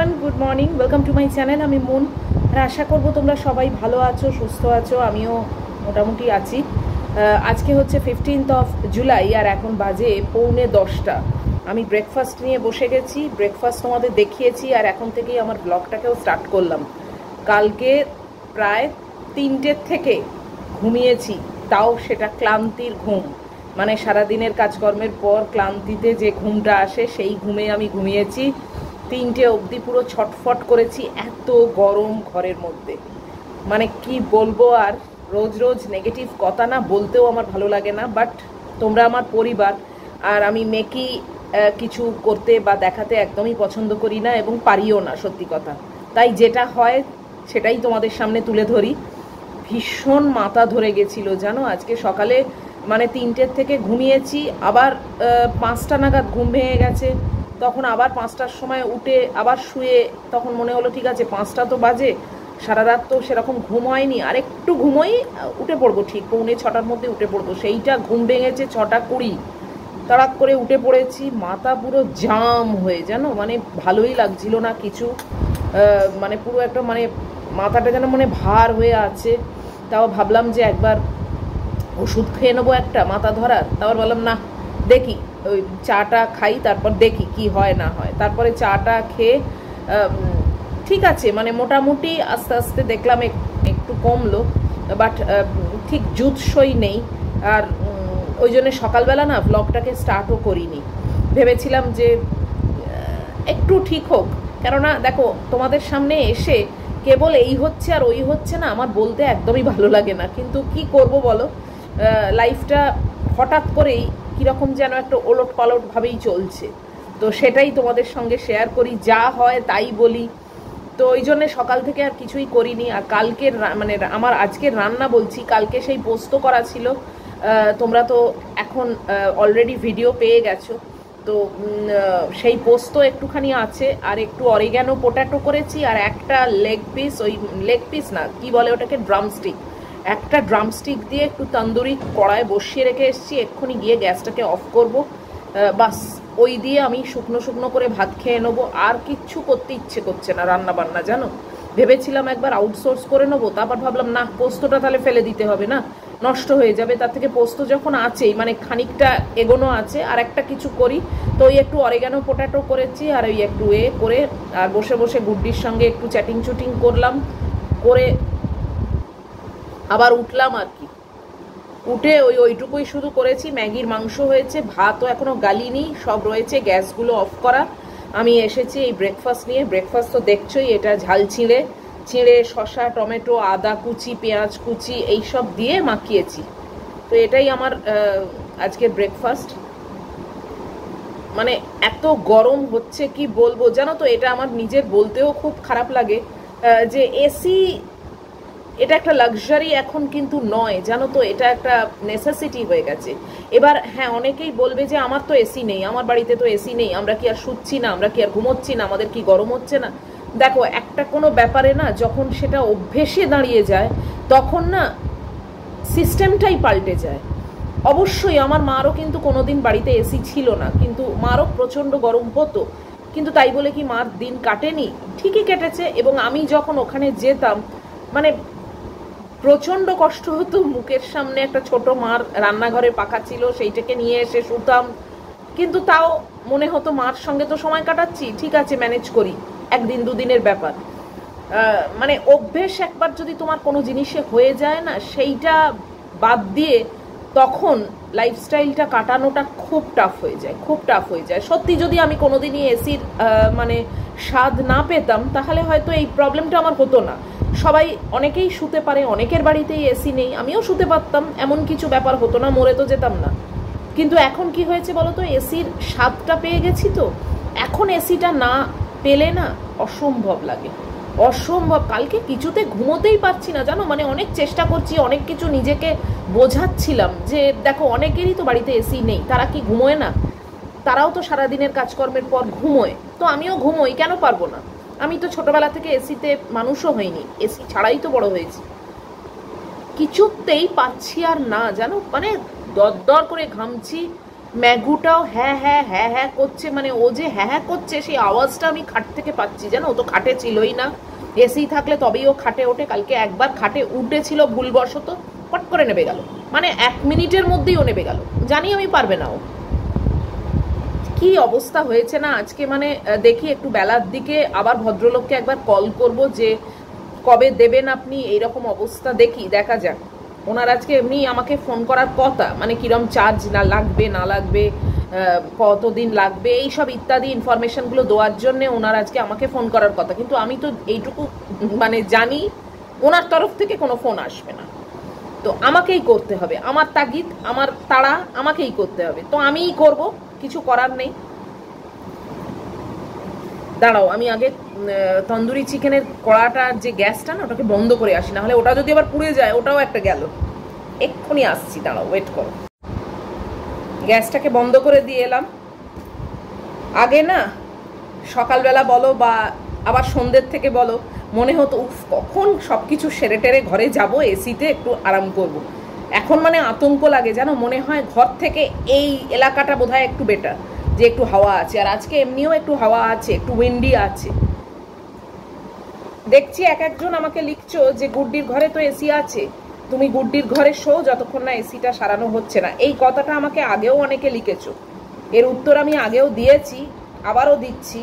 Everyone, good morning, welcome to my channel. আমি moon. আর আশা করব তোমরা সবাই ভালো আছো, সুস্থ আছো। আমিও মোটামুটি আছি। আজকে হচ্ছে 15 জুলাই আর এখন বাজে 9:45। আমি ব্রেকফাস্ট নিয়ে বসে গেছি, ব্রেকফাস্ট তোমাদের দেখিয়েছি আর এখন থেকেই আমার ব্লগটাকেও স্টার্ট করলাম। কালকে প্রায় 3টের থেকে ঘুমিয়েছি, তাও সেটা ক্লান্তির ঘুম, মানে সারাদিনের কাজকর্মের পর ক্লান্তিতে যে ঘুমটা আসে সেই ঘুমে আমি ঘুমিয়েছি। 3টে অবধি পুরো ছটফট করেছি, এত গরম ঘরের মধ্যে, মানে কি বলবো। আর রোজ রোজ নেগেটিভ কথা না বলতেও আমার ভালো লাগে না, বাট তোমরা আমার পরিবার আর আমি মেকি কিছু করতে বা দেখাতে একদমই পছন্দ করি না এবং পারিও না, সত্যি কথা। তাই যেটা হয় সেটাই তোমাদের সামনে তুলে ধরি। ভীষণ মাথা ধরে গেছিল জানো আজকে সকালে, মানে 3টের থেকে ঘুমিয়েছি, আবার 5টা নাগাদ ঘুম ভেঙে গেছে। তখন আবার 5টার সময় উঠে আবার শুয়ে, তখন মনে হলো ঠিক আছে 5টা তো বাজে, সারা রাত তো সেরকম ঘুম হয়নি, আর একটু ঘুমোই, উঠে পড়বো, ঠিক 5:45-6টার মধ্যে উঠে পড়বো। সেইটা ঘুম ভেঙেছে 6:20, তাড়াক করে উঠে পড়েছি। মাথা পুরো জাম হয়ে, জানো মানে ভালোই লাগছিল না কিছু, মানে পুরো একটা মানে মাথাটা যেন মনে ভার হয়ে আছে। তাও ভাবলাম যে একবার ওষুধ খেয়ে নেবো একটা মাথা ধরার, তারপর বললাম না, দেখি ওই চাটা খাই, তারপর দেখি কি হয় না হয়। তারপরে চাটা খেয়ে ঠিক আছে, মানে মোটামুটি আস্তে আস্তে দেখলাম একটু কমলো, বাট ঠিক জুৎসই নেই। আর ওই জন্য সকালবেলা না ব্লগটাকে স্টার্টও করিনি, ভেবেছিলাম যে একটু ঠিক হোক। কেননা দেখো, তোমাদের সামনে এসে কেবল এই হচ্ছে আর ওই হচ্ছে না, আমার বলতে একদমই ভালো লাগে না, কিন্তু কি করব বলো, লাইফটা হঠাৎ করেই কীরকম যেন একটা ওলট পালটভাবেই চলছে। তো সেটাই তোমাদের সঙ্গে শেয়ার করি, যা হয় তাই বলি। তো ওই জন্যে সকাল থেকে আর কিছুই করিনি। আর কালকের মানে আমার আজকের রান্না বলছি, কালকে সেই পোস্ত করা ছিল, তোমরা তো এখন অলরেডি ভিডিও পেয়ে গেছো। তো সেই পোস্ত একটুখানি আছে, আর একটু অরিগ্যানো পোট্যাটো করেছি, আর একটা লেগ পিস, ওই লেগ পিস না কি বলে ওটাকে, ড্রামস্টিক, একটা ড্রামস্টিক দিয়ে একটু তন্দুরি কড়ায় বসিয়ে রেখে এসেছি। এক্ষুনি গিয়ে গ্যাসটাকে অফ করব, বাস ওই দিয়ে আমি শুকনো শুকনো করে ভাত খেয়ে নেবো। আর কিচ্ছু করতে ইচ্ছে করছে না রান্না বান্না, জানো। ভেবেছিলাম একবার আউটসোর্স করে নেবো, তারপর ভাবলাম না, পোস্তটা তাহলে ফেলে দিতে হবে না, নষ্ট হয়ে যাবে। তার থেকে পোস্ত যখন আছেই, মানে খানিকটা এগোনো আছে, আর একটা কিছু করি। তো ওই একটু অরিগ্যানো পোট্যাটো করেছি, আর ওই একটু করে, আর বসে বসে গুড্ডির সঙ্গে একটু চ্যাটিং চুটিং করলাম, করে আবার উঠলাম আর কি। উঠে ওইটুকুই শুধু করেছি। ম্যাগির মাংস হয়েছে, ভাতও এখনও গালিনি, সব রয়েছে, গ্যাসগুলো অফ করা। আমি এসেছি এই ব্রেকফাস্ট নিয়ে। ব্রেকফাস্ট তো দেখছোই, এটা ঝাল চিঁড়ে শসা, টমেটো, আদা কুচি, পেঁয়াজ কুচি এইসব দিয়ে মাখিয়েছি। তো এটাই আমার আজকের ব্রেকফাস্ট। মানে এত গরম হচ্ছে কি বলবো, জানো তো, এটা আমার নিজের বলতেও খুব খারাপ লাগে যে এসি এটা একটা লাক্সারি এখন কিন্তু নয়, জানো তো, এটা একটা নেসেসিটি হয়ে গেছে। এবার হ্যাঁ, অনেকেই বলবে যে আমার তো এসি নেই, আমার বাড়িতে তো এসি নেই, আমরা কি আর শুচ্ছি না, আমরা কি আর ঘুমোচ্ছি না, আমাদের কি গরম হচ্ছে না। দেখো, একটা কোনো ব্যাপারে না যখন সেটা অভ্যেসে দাঁড়িয়ে যায়, তখন না সিস্টেমটাই পাল্টে যায়। অবশ্যই আমার মারও কিন্তু কোনোদিন বাড়িতে এসি ছিল না, কিন্তু মারও প্রচণ্ড গরম হতো, কিন্তু তাই বলে কি মার দিন কাটেনি? ঠিকই কেটেছে। এবং আমি যখন ওখানে যেতাম, মানে প্রচণ্ড কষ্ট হতো। মুখের সামনে একটা ছোট মার রান্নাঘরে পাখা ছিল, সেইটাকে নিয়ে এসে শুতাম, কিন্তু তাও মনে হতো মার সঙ্গে তো সময় কাটাচ্ছি, ঠিক আছে ম্যানেজ করি, একদিন দুদিনের ব্যাপার। মানে অভ্যেস একবার যদি তোমার কোনো জিনিসে হয়ে যায় না, সেইটা বাদ দিয়ে তখন লাইফস্টাইলটা কাটানোটা খুব টাফ হয়ে যায়, খুব টাফ হয়ে যায়। সত্যি যদি আমি কোনোদিনই এসির মানে স্বাদ না পেতাম, তাহলে হয়তো এই প্রবলেমটা আমার হতো না। সবাই অনেকেই শুতে পারে, অনেকের বাড়িতেই এসি নেই, আমিও শুতে পারতাম, এমন কিছু ব্যাপার হতো না, মরে তো যেতাম না। কিন্তু এখন কি হয়েছে বলো তো, এসির স্বাদটা পেয়ে গেছি, তো এখন এসিটা না পেলে না অসম্ভব লাগে, অসম্ভব। কালকে কিছুতে ঘুমোতেই পারছি না, জানো, মানে অনেক চেষ্টা করছি, অনেক কিছু নিজেকে বোঝাচ্ছিলাম যে দেখো, অনেকেরই তো বাড়িতে এসি নেই, তারা কি ঘুমোয় না? তারাও তো সারাদিনের কাজকর্মের পর ঘুমোয়, তো আমিও ঘুমোই, কেন পারবো না? আমি তো ছোটবেলা থেকে এসিতে মানুষও হইনি, এসি ছাড়াই তো বড় হয়েছি। কিছুতেই পাচ্ছি আর না, জানো, মানে দরদর করে ঘামছি, ম্যাগুটাও হ্যাঁ হ্যাঁ হ্যাঁ হ্যাঁ করছে, মানে ও যে হ্যাঁ হ্যাঁ করছে সেই আওয়াজটা আমি খাট থেকে পাচ্ছি, জানো? ও তো খাটে ছিলই না, এসি থাকলে তবেই ও খাটে ওঠে। কালকে একবার খাটে উঠেছিল ভুলবশত, পট করে নেবে গেল, মানে 1 মিনিটের মধ্যেই ও নেবে গেল। জানি আমি পারবে না ও। কি অবস্থা হয়েছে না আজকে, মানে দেখি একটু বেলার দিকে আবার ভদ্রলোককে একবার কল করব যে কবে দেবেন আপনি, এইরকম অবস্থা দেখি, দেখা যাক। ওনার আজকে এমনি আমাকে ফোন করার কথা, মানে কিরম চার্জ না লাগবে না লাগবে, কতদিন লাগবে, এইসব ইত্যাদি ইনফরমেশনগুলো দেওয়ার জন্য ওনার আজকে আমাকে ফোন করার কথা। কিন্তু আমি তো এইটুকু মানে জানি ওনার তরফ থেকে কোনো ফোন আসবে না, তো আমাকেই করতে হবে, আমার তাগিদ আমার তাড়া আমাকেই করতে হবে, তো আমিই করব, কিছু করার নেই। দাঁড়াও আমি আগে তন্দুরি চিকেনের কড়াটার যে গ্যাসটা না ওটাকে বন্ধ করে আসি, না হলে ওটা যদি আবার পুড়ে যায় ওটাও একটা গেল। এক্ষুনি আসছি, দাঁড়াও ওয়েট করো। গ্যাসটাকে বন্ধ করে দিয়ে এলাম। আগে না সকালবেলা বলো বা আবার সন্ধ্যের থেকে বলো, মনে হতো উফ কখন সব কিছু সেরে টেরে ঘরে যাব, এসিতে একটু আরাম করব। এখন মানে আতঙ্ক লাগে, জানো? মনে হয় ঘর থেকে এই এলাকাটা বোধহয় একটু বেটার, যে একটু হাওয়া আছে। আর আজকে এমনিও একটু হাওয়া আছে, একটু উইন্ডি আছে। দেখছি এক একজন আমাকে লিখছো যে গুড্ডির ঘরে তো এসি আছে, তুমি গুড্ডির ঘরে শো যতক্ষণ না এসিটা সারানো হচ্ছে না। এই কথাটা আমাকে আগেও অনেকে লিখেছো, এর উত্তর আমি আগেও দিয়েছি, আবারও দিচ্ছি।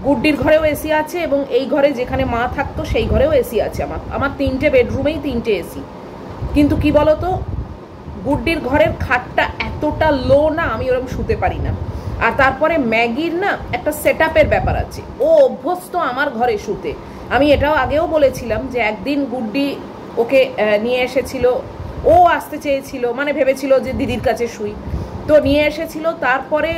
গুড্ডির ঘরেও এসি আছে এবং এই ঘরে যেখানে মা থাকতো সেই ঘরেও এসি আছে। আমার 3টে বেডরুমেই 3টে এসি। কিন্তু কি বলতো, গুড্ডির ঘরের খাটটা এতটা লো না, আমি ওরকম শুতে পারি না। আর তারপরে ম্যাগির না একটা সেট আপের ব্যাপার আছে, ও অভ্যস্ত আমার ঘরে শুতে। আমি এটাও আগেও বলেছিলাম যে একদিন গুড্ডি ওকে নিয়ে এসেছিল, ও আসতে চেয়েছিল, মানে ভেবেছিল যে দিদির কাছে শুই, তো নিয়ে এসেছিল। তারপরে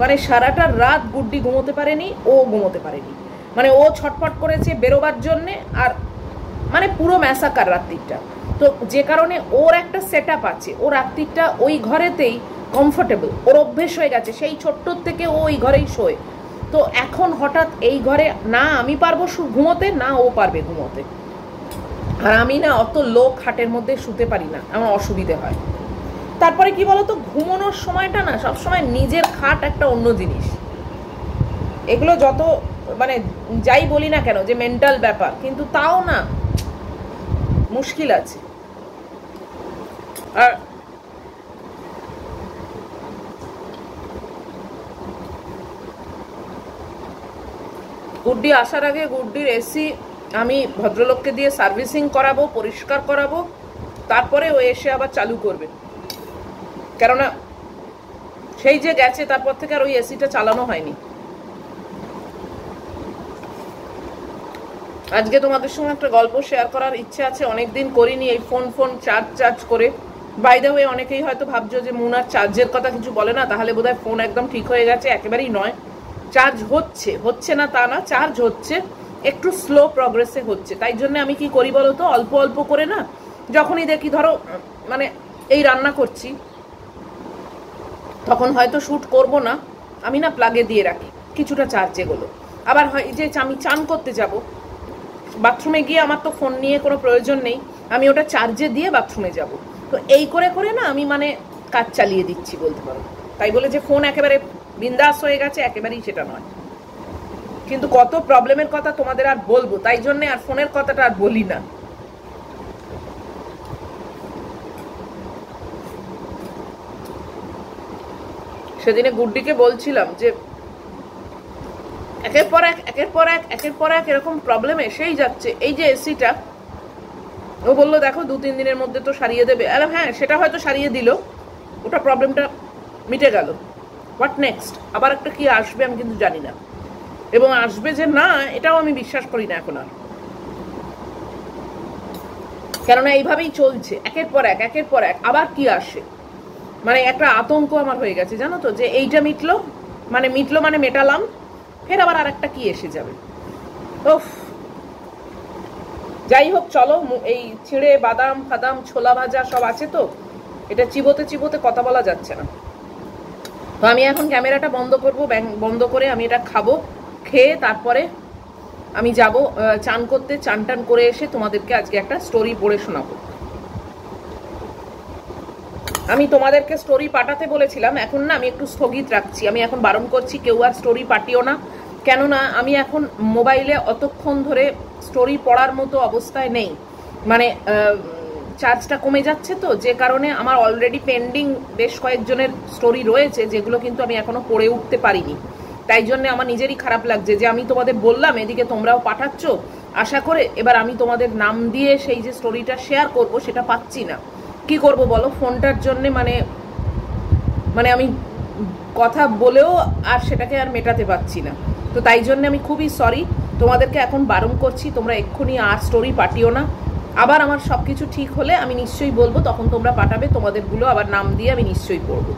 মানে সারাটা রাত গুড্ডি ঘুমোতে পারেনি, ও ঘুমোতে পারেনি, মানে ও ছটফট করেছে বেরোবার জন্যে, আর মানে পুরো ম্যাসাকার রাত্রিটা। তো যে কারণে ওর একটা সেট আপ আছে, ও রাত্রিটা ওই ঘরেতেই কমফোর্টেবল, ওর অভ্যেস হয়ে গেছে, সেই ছোট্টর থেকে ও ওই ঘরেই শোয়। তো এখন হঠাৎ এই ঘরে না আমি পারবো ঘুমোতে, না ও পারবে ঘুমোতে। আর আমি না অত লো খাটের মধ্যে শুতে পারি না, আমার অসুবিধে হয়। তারপরে কি বলতো, ঘুমানোর সময়টা না সবসময় নিজের খাট একটা অন্য জিনিস। এগুলো যত মানে যাই বলি না কেন যে মেন্টাল ব্যাপার, কিন্তু তাও না মুশকিল আছে। আর গুড্ডি আসার আগে গুড্ডির এসি আমি ভদ্রলোককে দিয়ে সার্ভিসিং করাবো, পরিষ্কার করাবো, তারপরে ও এসে আবার চালু করবে। কেননা সেই যে গেছে তারপর থেকে আর ওই এসিটা চালানো হয়নি। আজকে তোমাদের সঙ্গে একটা গল্প শেয়ার করার ইচ্ছে আছে, অনেকদিন করিনি এই ফোন চার্জ করে। বাই দ্য ওয়ে, অনেকেই হয়তো ভাবছো যে মুনার চার্জের কথা কিছু বলে না, তাহলে বোধহয় ফোন একদম ঠিক হয়ে গেছে। একেবারেই নয়, চার্জ হচ্ছে না তা না, চার্জ হচ্ছে, একটু স্লো প্রগ্রেসে হচ্ছে। তাই জন্য আমি কি করি বলো তো, অল্প অল্প করে না, যখনই দেখি ধরো মানে এই রান্না করছি, তখন হয়তো শ্যুট করব না, আমি না প্লাগে দিয়ে রাখি কিছুটা চার্জে গুলো। আবার হয় যে আমি চান করতে যাব, বাথরুমে গিয়ে আমার তো ফোন নিয়ে কোনো প্রয়োজন নেই, আমি ওটা চার্জে দিয়ে বাথরুমে যাব। তো এই করে করে না আমি মানে কাজ চালিয়ে দিচ্ছি বলতে পারো। তাই বলে যে ফোন একেবারে বিন্দাস হয়ে গেছে, একেবারেই সেটা নয়। কিন্তু কত প্রবলেমের কথা তোমাদের আর বলবো, তাই জন্য আর ফোনের কথাটা আর বলি না। সেদিনে গুড্ডিকে বলছিলাম যে একের পর এক এরকম প্রবলেম এসেই যাচ্ছে। এই যে এসিটা, ও বললো দেখো 2-3 দিনের মধ্যে তো সারিয়ে দেবে। আরে হ্যাঁ, সেটা হয়তো সারিয়ে দিল, ওটা প্রবলেমটা মিটে গেল। What next? আবার একটা কি আসবে আমি কিন্তু জানি না, এবং আসবে যে না এটাও আমি বিশ্বাস করি না এখন আর। কেননা এইভাবেই চলছে, একের পর এক আবার কি আসে, মানে একটা আতঙ্ক আমার হয়ে গেছে, জানো তো, যে এইটা মিটলো মানে মেটালাম, ফের আবার আর একটা কি এসে যাবে। ওফ, যাই হোক, চলো, এই ছিঁড়ে বাদাম ফাদাম ছোলা ভাজা সব আছে, তো এটা চিবোতে চিবোতে কথা বলা যাচ্ছে না। তো আমি এখন ক্যামেরাটা বন্ধ করব, বন্ধ করে আমি এটা খাবো, খেয়ে তারপরে আমি যাব চান করতে। চান টান করে এসে তোমাদেরকে আজকে একটা স্টোরি পড়ে শোনাবো। আমি তোমাদেরকে স্টোরি পাঠাতে বলেছিলাম, এখন না আমি একটু স্থগিত রাখছি। আমি এখন বারণ করছি কেউ আর স্টোরি পাঠিও না, কেননা আমি এখন মোবাইলে অতক্ষণ ধরে স্টোরি পড়ার মতো অবস্থায় নেই। মানে চার্জটা কমে যাচ্ছে, তো যে কারণে আমার অলরেডি পেন্ডিং বেশ কয়েকজনের স্টোরি রয়েছে যেগুলো কিন্তু আমি এখনো পড়ে উঠতে পারিনি। তাই জন্য আমার নিজেরই খারাপ লাগছে যে আমি তোমাদের বললাম, এদিকে তোমরাও পাঠাচ্ছ আশা করে, এবার আমি তোমাদের নাম দিয়ে সেই যে স্টোরিটা শেয়ার করব সেটা পাচ্ছি না। কি করব বলো, ফোনটার জন্য মানে আমি কথা বলেও আর সেটাকে আর মেটাতে পারছি না। তো তাই জন্য আমি খুবই সরি, তোমাদেরকে এখন বারণ করছি, তোমরা এক্ষুনি আর স্টোরি পাঠিও না। আবার আমার সব কিছু ঠিক হলে আমি নিশ্চয়ই বলবো, তখন তোমরা পাঠাবে, তোমাদেরগুলো আবার নাম দিয়ে আমি নিশ্চয়ই পড়বো।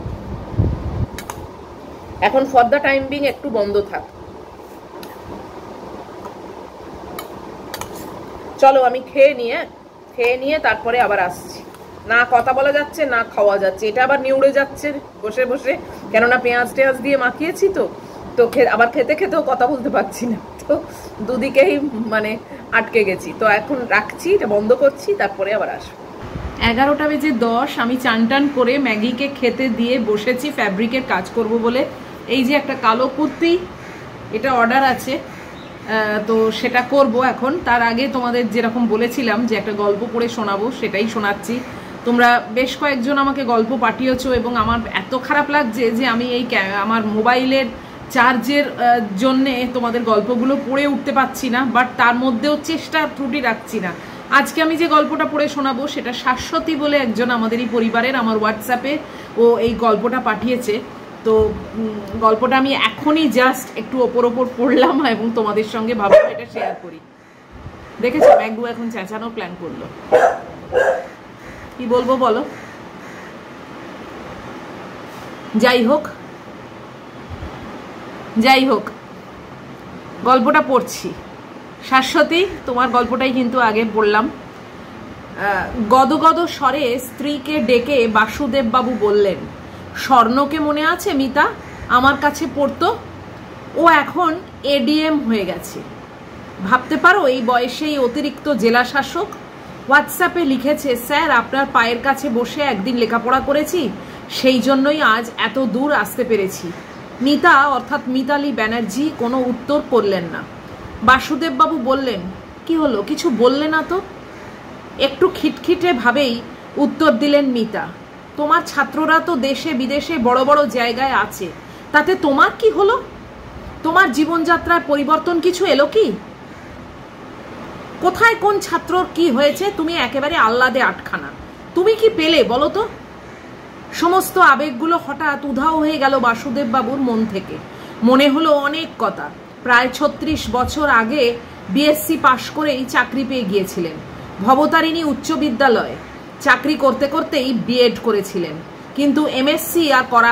এখন ফর দ্য টাইম বিং একটু বন্ধ থাক। চলো আমি খেয়ে নিয়ে তারপরে আবার আসছি। না কথা বলা যাচ্ছে না খাওয়া যাচ্ছে, এটা আবার নিউড়ে যাচ্ছে বসে বসে, কেননা পেঁয়াজ টেয়াজ দিয়ে মাখিয়েছি তো আবার খেতে খেতেও কথা বলতে পারছি না, তো দুদিকেই মানে আটকে গেছি। তো এখন রাখছি, এটা বন্ধ করছি, তারপরে আবার আসবো। 11:10 আমি চান টান করে ম্যাগিকে খেতে দিয়ে বসেছি ফ্যাব্রিকের কাজ করব বলে। এই যে একটা কালো কুর্তি, এটা অর্ডার আছে, তো সেটা করব এখন। তার আগে তোমাদের যেরকম বলেছিলাম যে একটা গল্প পড়ে শোনাবো, সেটাই শোনাচ্ছি। তোমরা বেশ কয়েকজন আমাকে গল্প পাঠিয়েছো এবং আমার এত খারাপ লাগছে যে আমি এই আমার মোবাইলের চার্জের জন্যে তোমাদের গল্পগুলো পড়ে উঠতে পারছি না, বাট তার মধ্যেও চেষ্টা ত্রুটি রাখছি না। আজকে আমি যে গল্পটা পড়ে শোনাবো সেটা শাশ্বতী বলে একজন আমাদেরই পরিবারের আমার হোয়াটসঅ্যাপে ও এই গল্পটা পাঠিয়েছে। তো গল্পটা আমি এখনই জাস্ট একটু ওপর পড়লাম এবং তোমাদের সঙ্গে ভাবলাম এটা শেয়ার করি। দেখেছো ম্যাগু এখন চেঁচানোর প্ল্যান করলো, কি বলবো বলো। যাই হোক গল্পটা পড়ছি। শাশ্বতী, তোমার গল্পটাই কিন্তু আগে বললাম। গদগদ স্বরে স্ত্রীকে ডেকে বাসুদেব বাবু বললেন, স্বর্ণকে মনে আছে মিতা আমার কাছে পড়তো? ও এখন এডিএম হয়ে গেছে। ভাবতে পারো এই বয়সেই অতিরিক্ত জেলা শাসক। হোয়াটসঅ্যাপে লিখেছে, স্যার আপনার পায়ের কাছে বসে একদিন লেখাপড়া করেছি, সেই জন্যই আজ এত দূর আসতে পেরেছি। মিতা অর্থাৎ মিতালি ব্যানার্জি কোনো উত্তর করলেন না। বাসুদেববাবু বললেন, কি হলো, কিছু বললে না তো? একটু খিটখিটে ভাবেই উত্তর দিলেন মিতা, তোমার ছাত্ররা তো দেশে বিদেশে বড় বড় জায়গায় আছে, তাতে তোমার কি হলো? তোমার জীবনযাত্রার পরিবর্তন কিছু এলো কি? কোথায় কোন ছাত্রর কি হয়েছে তুমি একেবারে আহ্লাদে আটখানা। তুমি কি পেলে বলো তো? সমস্ত আবেগগুলো হঠাৎ উধাও হয়ে গেল বাসুদেব বাবুর মন থেকে। মনে হলো অনেক কথা। প্রায় 36 বছর আগে বিএসসি পাশ করেই চাকরি পেয়ে গিয়েছিলেন ভবতারিণী উচ্চ বিদ্যালয়ে। চাকরি করতে করতেই বিএড করেছিলেন, কিন্তু এমএসসি আর করা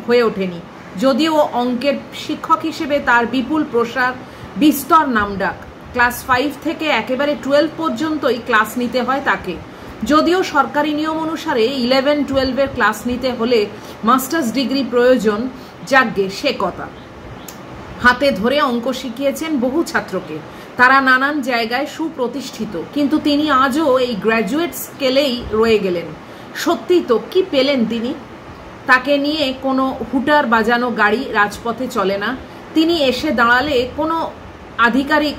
হয়ে ওঠেনি। যদিও অঙ্কের শিক্ষক হিসেবে তার বিপুল প্রসার, বিস্তর নামডাক। ক্লাস 5 থেকে একেবারে 12 পর্যন্তই ক্লাস নিতে হয় তাকে। যদিও সরকারি নিয়ম অনুসারে 11-12 ক্লাস নিতে হলে মাস্টার্স ডিগ্রি প্রয়োজন, যাগ্গে সে কথা। হাতে ধরে অঙ্ক শিখিয়েছেন বহু ছাত্রকে, তারা নানান জায়গায় সুপ্রতিষ্ঠিত, কিন্তু তিনি আজও এই গ্র্যাজুয়েট স্কেলেই রয়ে গেলেন। সত্যি তো, কি পেলেন তিনি? তাকে নিয়ে কোনো হুটার বাজানো গাড়ি রাজপথে চলে না। তিনি এসে দাঁড়ালে কোনো আধিকারিক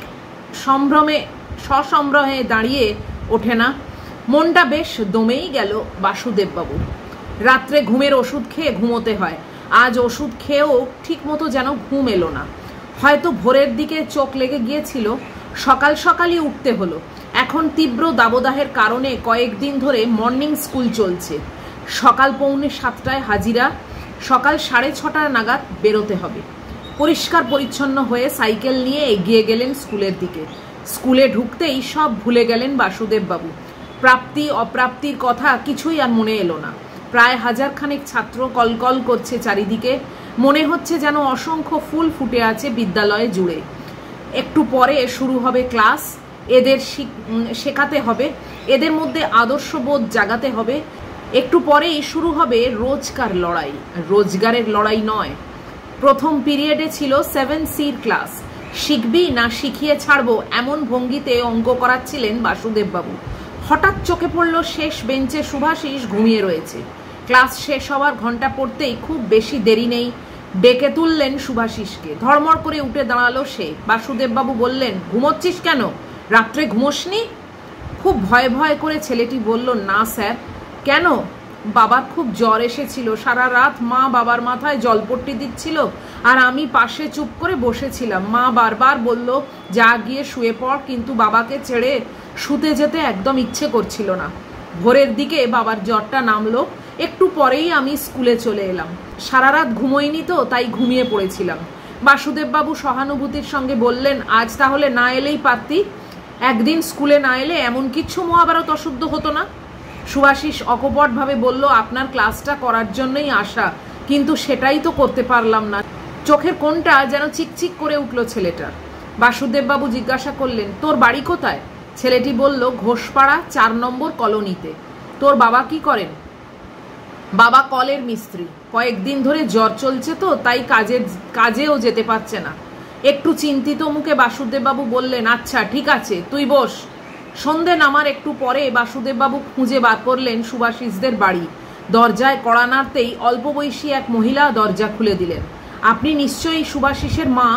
সসম্ভ্রমে দাঁড়িয়ে ওঠে না। মনটা বেশ দমেই গেল বাসুদেববাবুর। রাত্রে ঘুমের ওষুধ খেয়ে ঘুমোতে হয়। আজ ওষুধ খেয়েও ঠিক মতো যেন ঘুম এলো না। হয়তো ভোরের দিকে চোখ লেগে গিয়েছিল। সকাল সকালই উঠতে হলো। এখন তীব্র দাবদাহের কারণে কয়েকদিন ধরে মর্নিং স্কুল চলছে। সকাল 6:45 হাজিরা, সকাল 6:30 নাগাদ বেরোতে হবে। পরিষ্কার পরিচ্ছন্ন হয়ে সাইকেল নিয়ে এগিয়ে গেলেন স্কুলের দিকে। স্কুলে ঢুকতেই সব ভুলে গেলেন বাসুদেববাবু। প্রাপ্তি অপ্রাপ্তির কথা কিছুই আর মনে এলো না। প্রায় 1000 খানেক ছাত্র কলকল করছে চারিদিকে। মনে হচ্ছে যেন অসংখ্য ফুল ফুটে আছে বিদ্যালয়ে জুড়ে। একটু পরে শুরু হবে ক্লাস। এদের শেখাতে হবে, এদের মধ্যে আদর্শবোধ জাগাতে হবে। একটু পরেই শুরু হবে রোজকার লড়াই। রোজগারের লড়াই নয়। প্রথম পিরিয়ডে ছিল 7C'র ক্লাস। শিখবি না শিখিয়ে ছাড়বো এমন ভঙ্গিতে অঙ্ক করাচ্ছিলেন বাসুদেববাবু। হঠাৎ চোখে পড়ল শেষ বেঞ্চে সুভাষিস ঘুমিয়ে রয়েছে। ক্লাস শেষ হওয়ার ঘন্টা পড়তেই খুব বেশি দেরি নেই, ডেকে তুললেন শুভাশিসকে। ধড়মড় করে উঠে দাঁড়ালো সে। বাসুদেববাবু বললেন, ঘুমোচ্ছিস কেন? রাত্রে ঘুমোসনি? খুব ভয় ভয় করে ছেলেটি বলল, না স্যার। কেন? বাবার খুব জ্বর এসেছিল, সারা রাত মা বাবার মাথায় জলপট্টি দিচ্ছিল আর আমি পাশে চুপ করে বসেছিলাম। মা বারবার বলল, যা গিয়ে শুয়ে পড়, কিন্তু বাবাকে ছেড়ে শুতে যেতে একদম ইচ্ছে করছিল না। ভোরের দিকে বাবার জ্বরটা নামলো, একটু পরেই আমি স্কুলে চলে এলাম। সারা রাত ঘুমোইনি তো, তাই ঘুমিয়ে পড়েছিলাম। বাসুদেববাবু সহানুভূতির সঙ্গে বললেন, আজ তাহলে না এলেই পারতি। একদিন স্কুলে না এলে এমন কিচ্ছু মহাভারত অশুদ্ধ হতো না। শুভাশিস অকপটভাবে বলল, আপনার ক্লাসটা করার জন্যই আসা, কিন্তু সেটাই তো করতে পারলাম না। চোখের কোণটা যেন চিকচিক করে উঠল ছেলেটার। বাসুদেববাবু জিজ্ঞাসা করলেন, তোর বাড়ি কোথায়? ছেলেটি বলল, ঘোষপাড়া 4 নম্বর কলোনিতে। তোর বাবা কি করেন? বাবা কলের মিস্ত্রি। কয়েকদিন ধরে জ্বর চলছে তো, তাই কাজেও যেতে পারছে না। একটু চিন্তিত মুখে বাসুদেববাবু বললেন, আচ্ছা ঠিক আছে, তুই বস। সন্ধে নামার একটু পরে বাসুদেববাবু খুঁজে বার করলেন শুভাশিসদের বাড়ি। দরজায় কড়া নাড়তেই অল্প বয়সী এক মহিলা দরজা খুলে দিলেন। আপনি নিশ্চয়ই শুভাশিসের মা?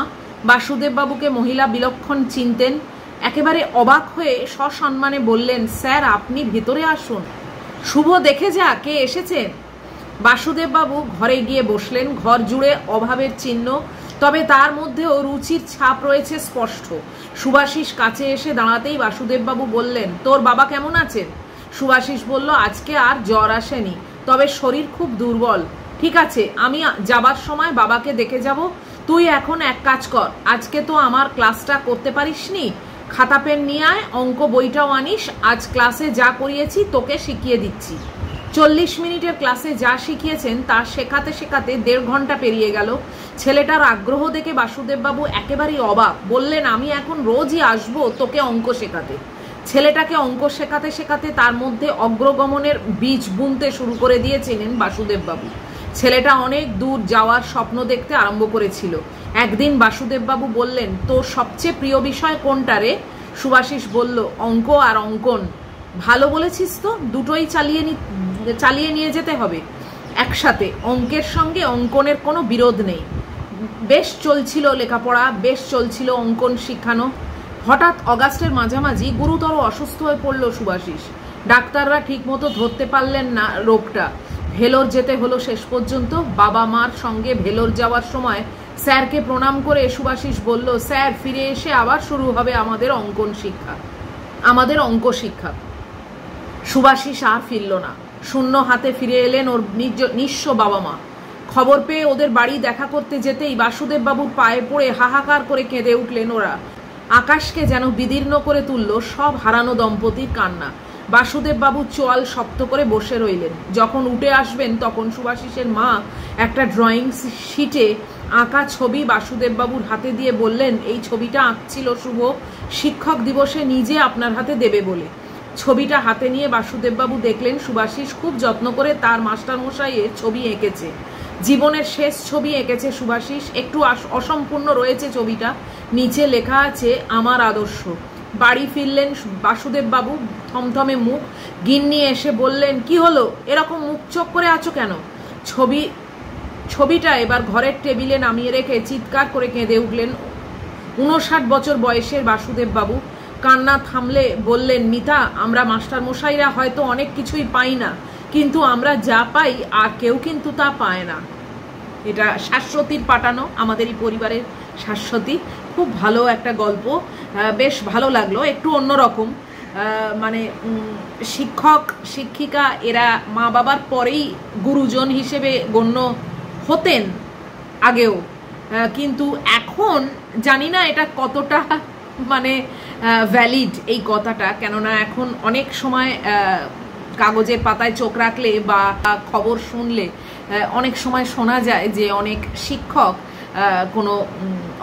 বাসুদেববাবুকে মহিলা বিলক্ষণ চিনতেন। একেবারে অবাক হয়ে সসম্মানে বললেন, স্যার আপনি ভেতরে আসুন, শুভ দেখে যা কে এসেছেন। বাসুদেববাবু ঘরে গিয়ে বসলেন। ঘর জুড়ে অভাবের চিহ্ন, তবে তার মধ্যেও রুচির ছাপ রয়েছে স্পষ্ট। শুভাশিস কাছে এসে দাঁড়াতেই বাসুদেববাবু বললেন, তোর বাবা কেমন আছেন? শুভাশিস বলল, আজকে আর জ্বর আসেনি, তবে শরীর খুব দুর্বল। ঠিক আছে, আমি যাবার সময় বাবাকে দেখে যাব। তুই এখন এক কাজ কর, আজকে তো আমার ক্লাসটা করতে পারিসনি, খাতা পেন নিয়ে আয়, অঙ্ক বইটাও আনিস। আজ ক্লাসে যা করিয়েছি তোকে শিখিয়ে দিচ্ছি। 40 মিনিটের ক্লাসে যা শিখিয়েছেন তা শেখাতে শেখাতে 1.5 ঘন্টা পেরিয়ে গেল। ছেলেটার আগ্রহ দেখে বাসুদেববাবু একেবারেই অবাক। বললেন, আমি এখন রোজই আসবো তোকে অঙ্ক শেখাতে। ছেলেটাকে অঙ্ক শেখাতে শেখাতে তার মধ্যে অগ্রগমনের বীজ বুনতে শুরু করে দিয়েছিলেন বাসুদেববাবু। ছেলেটা অনেক দূর যাওয়ার স্বপ্ন দেখতে আরম্ভ করেছিল। একদিন বাসুদেববাবু বললেন, তোর সবচেয়ে প্রিয় বিষয় কোনটা রে? শুভাশিস বলল, অঙ্ক আর অঙ্কন। ভালো বলেছিস তো, দুটোই চালিয়ে নিয়ে যেতে হবে একসাথে। অঙ্কের সঙ্গে অঙ্কনের কোনো বিরোধ নেই। বেশ চলছিল লেখাপড়া, বেশ চলছিল অঙ্কন শিখানো। হঠাৎ অগাস্টের মাঝামাঝি গুরুতর অসুস্থ হয়ে পড়ল শুভাশিস। ডাক্তাররা ঠিক মতো ধরতে পারলেন না রোগটা। ভেলোর যেতে হলো শেষ পর্যন্ত। বাবা মার সঙ্গে ভেলোর যাওয়ার সময় স্যারকে প্রণাম করে শুভাশিস বলল, স্যার ফিরে এসে আবার শুরু হবে আমাদের অঙ্ক শিক্ষা। শুভাশিস আর ফিরল না। শূন্য হাতে ফিরে এলেন ওর নিঃস্ব বাবা মা। খবর পেয়ে ওদের বাড়ি দেখা করতে যেতেই বাসুদেববাবুর পায়ে পড়ে হাহাকার করে কেঁদে উঠলেন ওরা। আকাশকে যেন বিদীর্ণ করে তুলল সব হারানো দম্পতির কান্না। বাসুদেববাবু চোয়াল শক্ত করে বসে রইলেন। যখন উঠে আসবেন তখন শুভাশিসের মা একটা ড্রয়িং শিটে আঁকা ছবি বাসুদেববাবুর হাতে দিয়ে বললেন, এই ছবিটা আঁকছিল শুভ শিক্ষক দিবসে নিজে আপনার হাতে দেবে বলে। ছবিটা হাতে নিয়ে বাসুদেববাবু দেখলেন শুভাশিস খুব যত্ন করে তার মাস্টারমশাইয়ের ছবি এঁকেছে। জীবনের শেষ ছবি এঁকেছে শুভাশিস। একটু অসম্পূর্ণ রয়েছে ছবিটা। নিচে লেখা আছে, আমার আদর্শ। বাড়ি ফিরলেন বাসুদেববাবু, থমথমে মুখ। গিন্নি এসে বললেন, কি হলো, এরকম মুখ চোখ করে আছো কেন? ছবিটা এবার ঘরের টেবিলে নামিয়ে রেখে চিৎকার করে কেঁদে উঠলেন 59 বছর বয়সের বাসুদেববাবু। কান্না থামলে বললেন, মিতা, আমরা মাস্টারমশাইরা হয়তো অনেক কিছুই পাই না, কিন্তু আমরা যা পাই আর কেউ কিন্তু তা পায় না। এটা শাশ্বতীর পাঠানো, আমাদেরই পরিবারের শাশ্বতী। খুব ভালো একটা গল্প, বেশ ভালো লাগলো। একটু অন্যরকম, মানে শিক্ষক শিক্ষিকা এরা মা বাবার পরেই গুরুজন হিসেবে গণ্য হতেন আগেও, কিন্তু এখন জানি না এটা কতটা মানে ভ্যালিড এই কথাটা। কেননা এখন অনেক সময় কাগজের পাতায় চোখ রাখলে বা খবর শুনলে অনেক সময় শোনা যায় যে অনেক শিক্ষক কোনো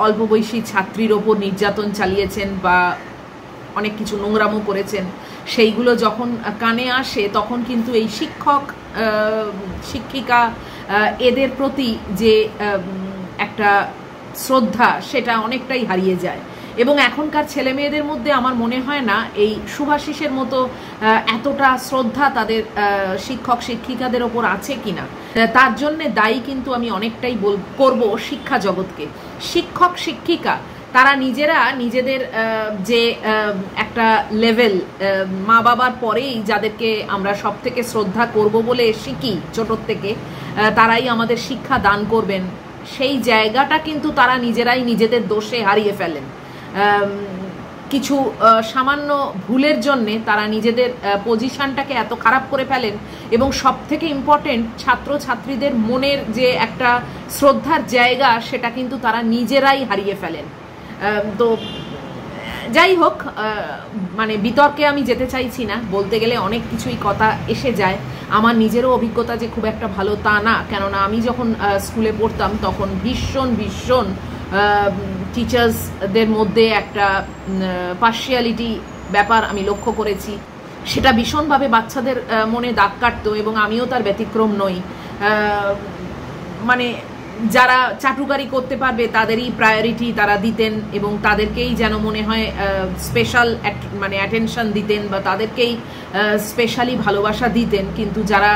অল্প বয়সী ছাত্রীর ওপর নির্যাতন চালিয়েছেন বা অনেক কিছু নোংরামো করেছেন। সেইগুলো যখন কানে আসে তখন কিন্তু এই শিক্ষক শিক্ষিকা এদের প্রতি যে একটা শ্রদ্ধা সেটা অনেকটাই হারিয়ে যায়। এবং এখনকার ছেলে মেয়েদের মধ্যে আমার মনে হয় না এই শুভাশিসের মতো এতটা শ্রদ্ধা তাদের শিক্ষক শিক্ষিকাদের ওপর আছে কিনা। তার জন্যে দায়ী কিন্তু আমি অনেকটাই করব শিক্ষা জগৎকে। শিক্ষক শিক্ষিকা তারা নিজেরা নিজেদের যে একটা লেভেল, মা বাবার পরেই যাদেরকে আমরা সব থেকে শ্রদ্ধা করব বলে শিখি ছোটোর থেকে, তারাই আমাদের শিক্ষা দান করবেন, সেই জায়গাটা কিন্তু তারা নিজেরাই নিজেদের দোষে হারিয়ে ফেলেন। কিছু সামান্য ভুলের জন্যে তারা নিজেদের পজিশনটাকে এত খারাপ করে ফেলেন এবং সব থেকে ইম্পর্টেন্ট ছাত্রছাত্রীদের মনের যে একটা শ্রদ্ধার জায়গা সেটা কিন্তু তারা নিজেরাই হারিয়ে ফেলেন। তো যাই হোক, মানে বিতর্কে আমি যেতে চাইছি না, বলতে গেলে অনেক কিছুই কথা এসে যায়। আমার নিজেরও অভিজ্ঞতা যে খুব একটা ভালো তা না, কেননা আমি যখন স্কুলে পড়তাম তখন ভীষণ ভীষণ টিচার্সদের মধ্যে একটা পার্শিয়ালিটি ব্যাপার আমি লক্ষ্য করেছি। সেটা ভীষণভাবে বাচ্চাদের মনে দাগ কাটতো এবং আমিও তার ব্যতিক্রম নই। মানে যারা চাটুকারি করতে পারবে তাদেরই প্রায়োরিটি তারা দিতেন এবং তাদেরকেই যেন মনে হয় স্পেশাল মানে অ্যাটেনশন দিতেন বা তাদেরকেই স্পেশালি ভালোবাসা দিতেন। কিন্তু যারা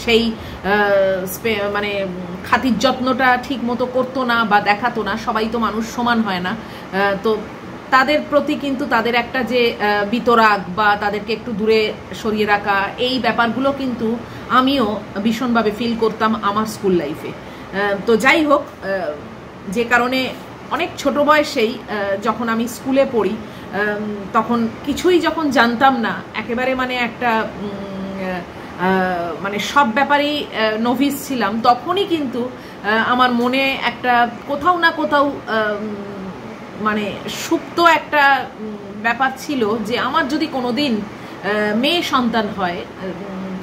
সেই মানে খাতির যত্নটা ঠিক মতো করতো না বা দেখাতো না, সবাই তো মানুষ সমান হয় না, তো তাদের প্রতি কিন্তু তাদের একটা যে বিতরাগ বা তাদেরকে একটু দূরে সরিয়ে রাখা, এই ব্যাপারগুলো কিন্তু আমিও ভীষণভাবে ফিল করতাম আমার স্কুল লাইফে। তো যাই হোক, যে কারণে অনেক ছোট বয়সেই যখন আমি স্কুলে পড়ি তখন কিছুই যখন জানতাম না, একেবারে মানে একটা মানে সব ব্যাপারেই নভিস ছিলাম, তখনই কিন্তু আমার মনে একটা কোথাও না কোথাও মানে সুপ্ত একটা ব্যাপার ছিল যে আমার যদি কোনোদিন মেয়ে সন্তান হয়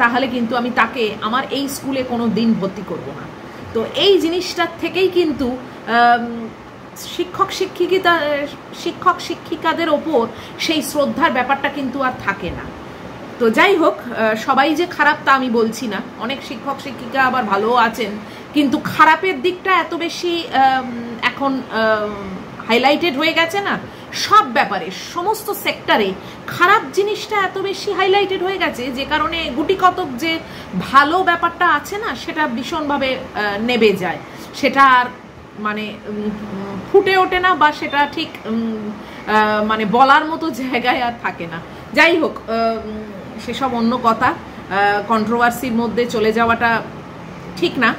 তাহলে কিন্তু আমি তাকে আমার এই স্কুলে কোনো দিন ভর্তি করব না। তো এই জিনিসটার থেকেই কিন্তু শিক্ষক শিক্ষিকাদের ওপর সেই শ্রদ্ধার ব্যাপারটা কিন্তু আর থাকে না। তো যাই হোক, সবাই যে খারাপ তা আমি বলছি না, অনেক শিক্ষক শিক্ষিকা আবার ভালোও আছেন, কিন্তু খারাপের দিকটা এত বেশি এখন হাইলাইটেড হয়ে গেছে না, সব ব্যাপারে সমস্ত সেক্টরে খারাপ জিনিসটা এত বেশি হাইলাইটেড হয়ে গেছে, যে কারণে গুটি কতক যে ভালো ব্যাপারটা আছে না সেটা ভীষণভাবে নেবে যায়, সেটা আর মানে ফুটে ওঠে না বা সেটা ঠিক মানে বলার মতো জায়গায় আর থাকে না। যাই হোক, সেসব অন্য কথা। কন্ট্রোভার্সির মধ্যে চলে যাওয়াটা ঠিক না।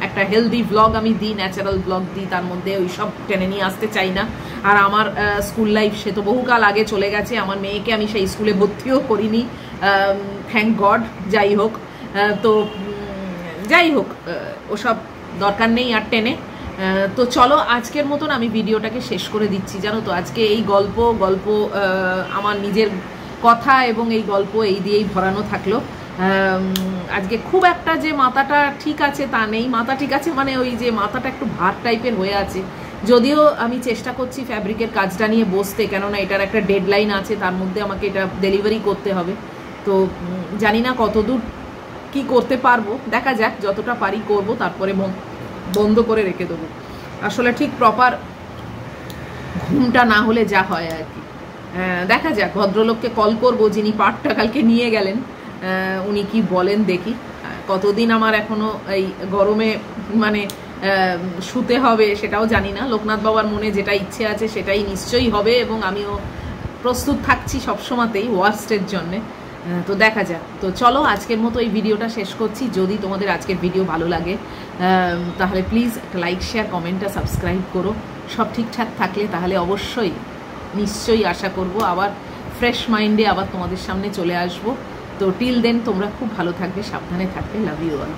একটা হেলদি ব্লগ আমি দিই, ন্যাচারাল ব্লগ দিই, তার মধ্যে ওই সব টেনে নিয়ে আসতে চাই না। আর আমার স্কুল লাইফ সে তো বহুকাল আগে চলে গেছে, আমার মেয়েকে আমি সেই স্কুলে ভর্তিও করিনি, থ্যাংক গড। যাই হোক, তো যাই হোক, ওসব দরকার নেই আর টেনে। তো চলো আজকের মতন আমি ভিডিওটাকে শেষ করে দিচ্ছি। জানো তো, আজকে এই গল্প আমার নিজের কথা এবং এই গল্প এই দিয়েই ভরানো থাকলো। আজকে খুব একটা যে মাথাটা ঠিক আছে তা নেই, মাথা ঠিক আছে মানে ওই যে মাথাটা একটু ভার টাইপের হয়ে আছে। যদিও আমি চেষ্টা করছি ফ্যাব্রিকের কাজটা নিয়ে বসতে, কেননা এটার একটা ডেডলাইন আছে, তার মধ্যে আমাকে এটা ডেলিভারি করতে হবে। তো জানি না কতদূর কি করতে পারবো, দেখা যাক, যতটা পারি করব, তারপরে বন্ধ করে রেখে দেবো। আসলে ঠিক প্রপার ঘুমটা না হলে যা হয় আর কি, দেখা যাক। ভদ্রলোককে কল করব যিনি পাটটা কালকে নিয়ে গেলেন, উনি কি বলেন দেখি। কতদিন আমার এখনো এই গরমে মানে শুতে হবে সেটাও জানি না। লোকনাথ বাবার মনে যেটা ইচ্ছে আছে সেটাই নিশ্চয়ই হবে এবং আমিও প্রস্তুত থাকছি সবসময়তেই ওয়ার্স্টের জন্যে। তো দেখা যাক। তো চলো আজকের মতো এই ভিডিওটা শেষ করছি। যদি তোমাদের আজকের ভিডিও ভালো লাগে তাহলে প্লিজ একটা লাইক, শেয়ার, কমেন্টটা সাবস্ক্রাইব করো। সব ঠিকঠাক থাকলে তাহলে অবশ্যই নিশ্চয়ই আশা করব আবার ফ্রেশ মাইন্ডে আবার তোমাদের সামনে চলে আসবো। তো টিল দেন তোমরা খুব ভালো থাকবে, সাবধানে থাকবে। Love you all.